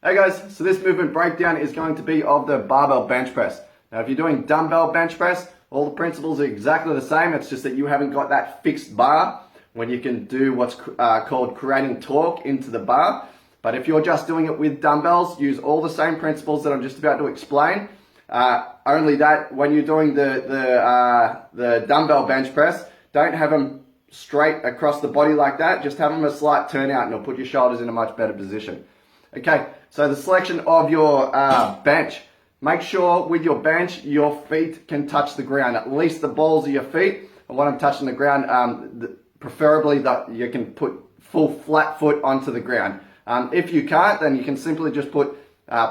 Hey guys, so this movement breakdown is going to be of the barbell bench press. Now if you're doing dumbbell bench press, all the principles are exactly the same. It's just that you haven't got that fixed bar when you can do what's called creating torque into the bar. But if you're just doing it with dumbbells, use all the same principles that I'm just about to explain. Only that when you're doing the dumbbell bench press, don't have them straight across the body like that. Just have them a slight turnout and it'll put your shoulders in a much better position. Okay, so the selection of your bench. Make sure with your bench, your feet can touch the ground, at least the balls of your feet. I want them touching the ground, preferably that you can put full flat foot onto the ground. If you can't, then you can simply just put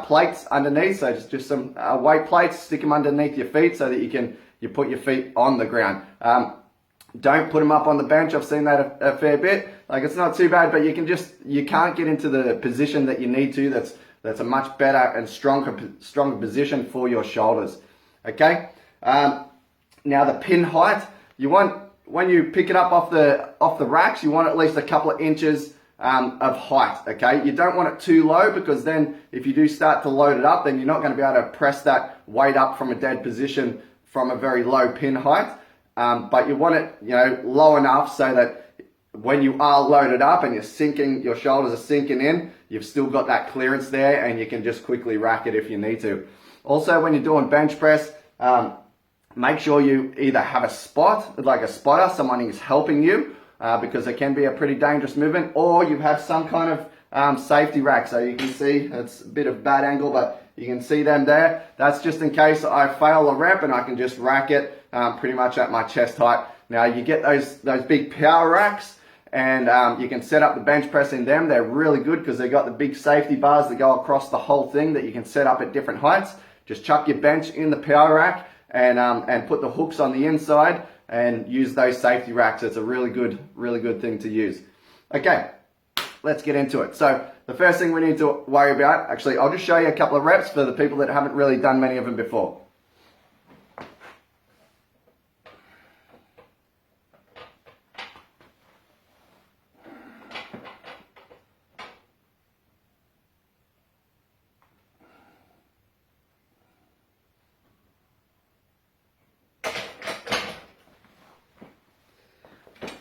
plates underneath, so just some weight plates, stick them underneath your feet so that you put your feet on the ground. Don't put them up on the bench. I've seen that a fair bit. Like, it's not too bad, but you can't get into the position that you need to. That's a much better and stronger position for your shoulders. Okay. Now the pin height, you want, when you pick it up off the racks, you want at least a couple of inches of height. Okay. You don't want it too low, because then if you do start to load it up, then you're not going to be able to press that weight up from a dead position from a very low pin height. But you want it, low enough so that when you are loaded up and your shoulders are sinking in, you've still got that clearance there and you can just quickly rack it if you need to. Also, when you're doing bench press, make sure you either have a spot, like a spotter, someone who's helping you, because it can be a pretty dangerous movement, or you have some kind of safety rack. So you can see, it's a bit of bad angle, but you can see them there. That's just in case I fail a rep and I can just rack it pretty much at my chest height. Now you get those big power racks, and you can set up the bench press in them. They're really good because they've got the big safety bars that go across the whole thing that you can set up at different heights. Just chuck your bench in the power rack and put the hooks on the inside and use those safety racks. It's a really good thing to use. Okay, let's get into it. So the first thing we need to worry about, actually, I'll just show you a couple of reps for the people that haven't really done many of them before.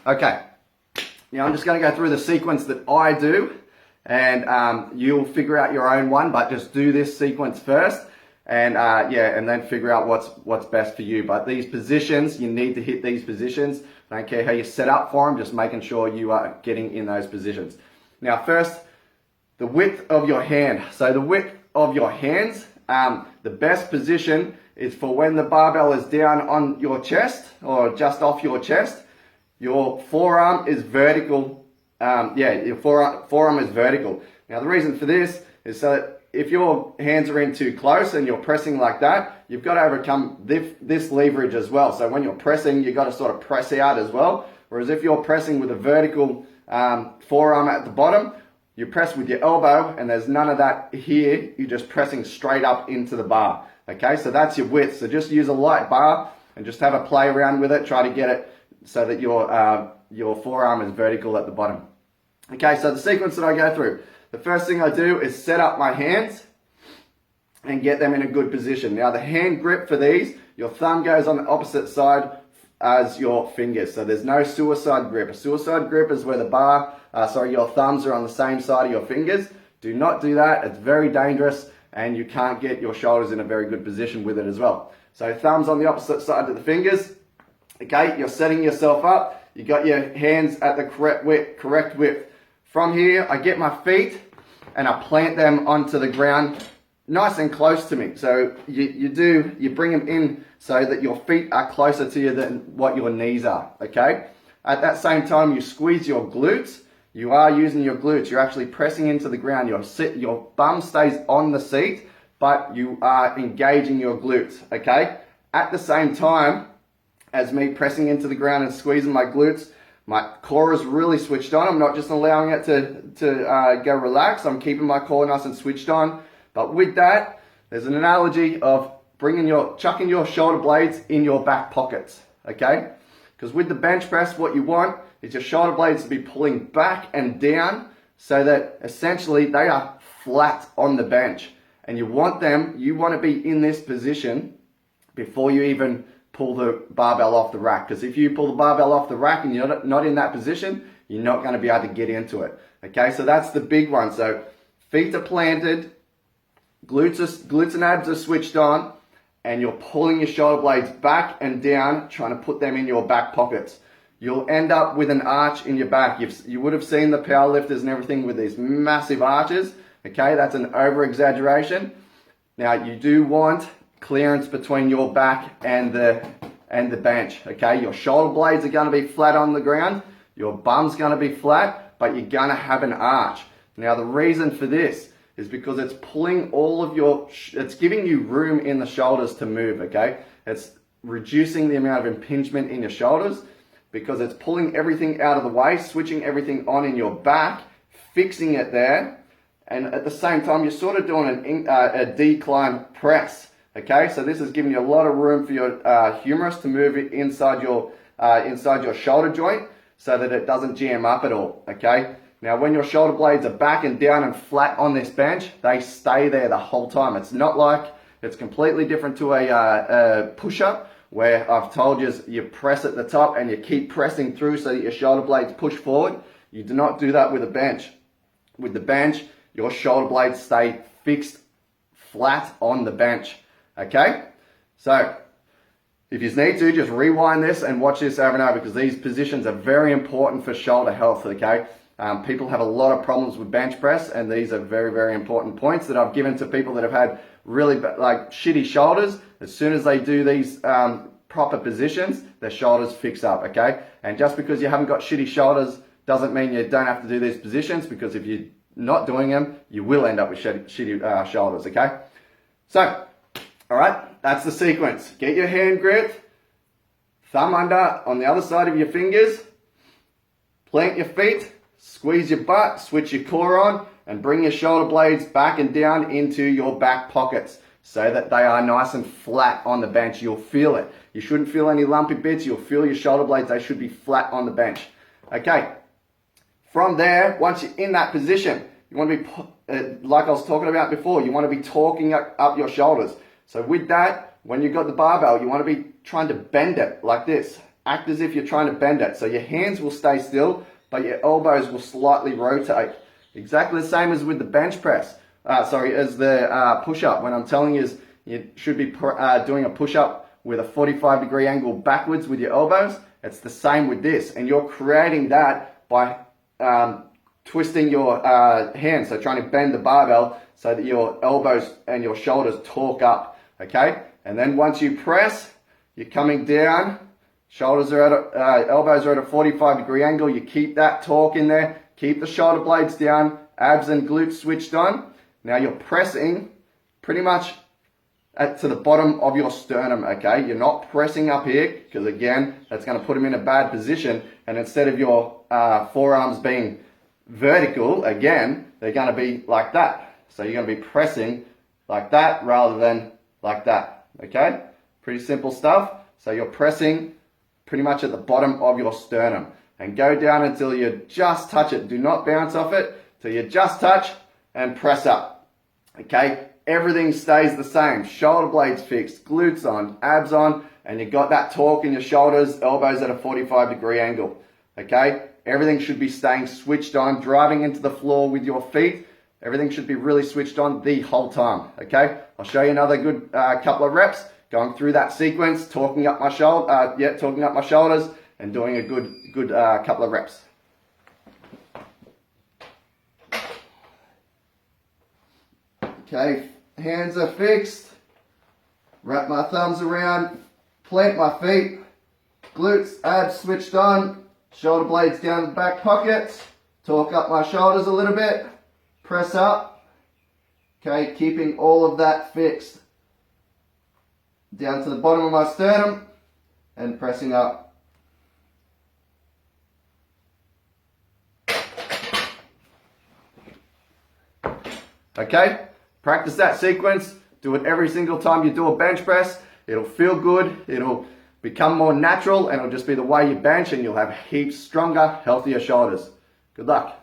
Okay, now I'm just going to go through the sequence that I do, and you'll figure out your own one, but just do this sequence first, and and then figure out what's best for you. But these positions, you need to hit these positions. Don't care how you set up for them, just making sure you are getting in those positions. Now first, the width of your hand. So the width of your hands, the best position is for when the barbell is down on your chest or just off your chest. Your forearm is vertical. Your forearm is vertical. Now the reason for this is so that if your hands are in too close and you're pressing like that, you've got to overcome this leverage as well. So when you're pressing, you've got to sort of press out as well. Whereas if you're pressing with a vertical forearm at the bottom, you press with your elbow and there's none of that here. You're just pressing straight up into the bar. Okay, so that's your width. So just use a light bar and just have a play around with it. Try to get it so that your forearm is vertical at the bottom. Okay, so the sequence that I go through. The first thing I do is set up my hands and get them in a good position. Now the hand grip for these, your thumb goes on the opposite side as your fingers. So there's no suicide grip. A suicide grip is where your thumbs are on the same side of your fingers. Do not do that. It's very dangerous and you can't get your shoulders in a very good position with it as well. So thumbs on the opposite side of the fingers. Okay, you're setting yourself up. You got your hands at the correct width. From here, I get my feet and I plant them onto the ground nice and close to me. So you bring them in so that your feet are closer to you than what your knees are, okay? At that same time, you squeeze your glutes. You are using your glutes. You're actually pressing into the ground. Your bum stays on the seat, but you are engaging your glutes, okay? At the same time as me pressing into the ground and squeezing my glutes, my core is really switched on. I'm not just allowing it to go relax. I'm keeping my core nice and switched on. But with that, there's an analogy of chucking your shoulder blades in your back pockets, okay? Because with the bench press, what you want is your shoulder blades to be pulling back and down so that essentially they are flat on the bench. And you want to be in this position before you even pull the barbell off the rack. Because if you pull the barbell off the rack and you're not in that position, you're not going to be able to get into it. Okay, so that's the big one. So feet are planted, glutes and abs are switched on, and you're pulling your shoulder blades back and down, trying to put them in your back pockets. You'll end up with an arch in your back. You would have seen the powerlifters and everything with these massive arches. Okay, that's an over-exaggeration. Now, you do want clearance between your back and the bench. Okay, your shoulder blades are going to be flat on the ground. Your bum's going to be flat, but you're going to have an arch. Now, the reason for this is because it's pulling all of it's giving you room in the shoulders to move, okay? It's reducing the amount of impingement in your shoulders because it's pulling everything out of the way, switching everything on in your back, fixing it there, and at the same time, you're sort of doing a decline press, okay? So this is giving you a lot of room for your humerus to move inside your shoulder joint so that it doesn't jam up at all, okay? Now, when your shoulder blades are back and down and flat on this bench, they stay there the whole time. It's not like, it's completely different to a push-up where I've told you you press at the top and you keep pressing through so that your shoulder blades push forward. You do not do that with a bench. With the bench, your shoulder blades stay fixed flat on the bench, okay? So, if you need to, just rewind this and watch this over and over because these positions are very important for shoulder health, okay? People have a lot of problems with bench press, and these are very, very important points that I've given to people that have had really shitty shoulders. As soon as they do these proper positions, their shoulders fix up, okay? And just because you haven't got shitty shoulders doesn't mean you don't have to do these positions, because if you're not doing them, you will end up with shitty shoulders, okay? So, all right, that's the sequence. Get your hand gripped, thumb under on the other side of your fingers, plant your feet, squeeze your butt, switch your core on, and bring your shoulder blades back and down into your back pockets so that they are nice and flat on the bench. You'll feel it. You shouldn't feel any lumpy bits. You'll feel your shoulder blades. They should be flat on the bench. Okay. From there, once you're in that position, you want to be, like I was talking about before, you want to be torquing up your shoulders. So with that, when you've got the barbell, you want to be trying to bend it like this. Act as if you're trying to bend it. So your hands will stay still, but your elbows will slightly rotate. Exactly the same as with the bench press. As the push-up. When I'm telling you should be doing a push-up with a 45-degree angle backwards with your elbows, it's the same with this. And you're creating that by twisting your hands, so trying to bend the barbell so that your elbows and your shoulders torque up, okay? And then once you press, you're coming down, shoulders are at elbows are at a 45-degree angle. You keep that torque in there. Keep the shoulder blades down. Abs and glutes switched on. Now you're pressing pretty much to the bottom of your sternum, okay? You're not pressing up here because, again, that's going to put them in a bad position. And instead of your forearms being vertical, again, they're going to be like that. So you're going to be pressing like that rather than like that, okay? Pretty simple stuff. So you're pressing pretty much at the bottom of your sternum, and go down until you just touch it. Do not bounce off it till you just touch and press up. Okay, everything stays the same. Shoulder blades fixed, glutes on, abs on, and you got that torque in your shoulders, elbows at a 45-degree angle. Okay, everything should be staying switched on, driving into the floor with your feet. Everything should be really switched on the whole time. Okay, I'll show you another good couple of reps. Going through that sequence, torquing up my shoulders, and doing a good couple of reps. Okay, hands are fixed. Wrap my thumbs around, plant my feet, glutes, abs switched on, shoulder blades down the back pockets, torque up my shoulders a little bit, press up. Okay, keeping all of that fixed. Down to the bottom of my sternum and pressing up. Okay, practice that sequence. Do it every single time you do a bench press. It'll feel good, it'll become more natural, and it'll just be the way you bench, and you'll have heaps stronger, healthier shoulders. Good luck.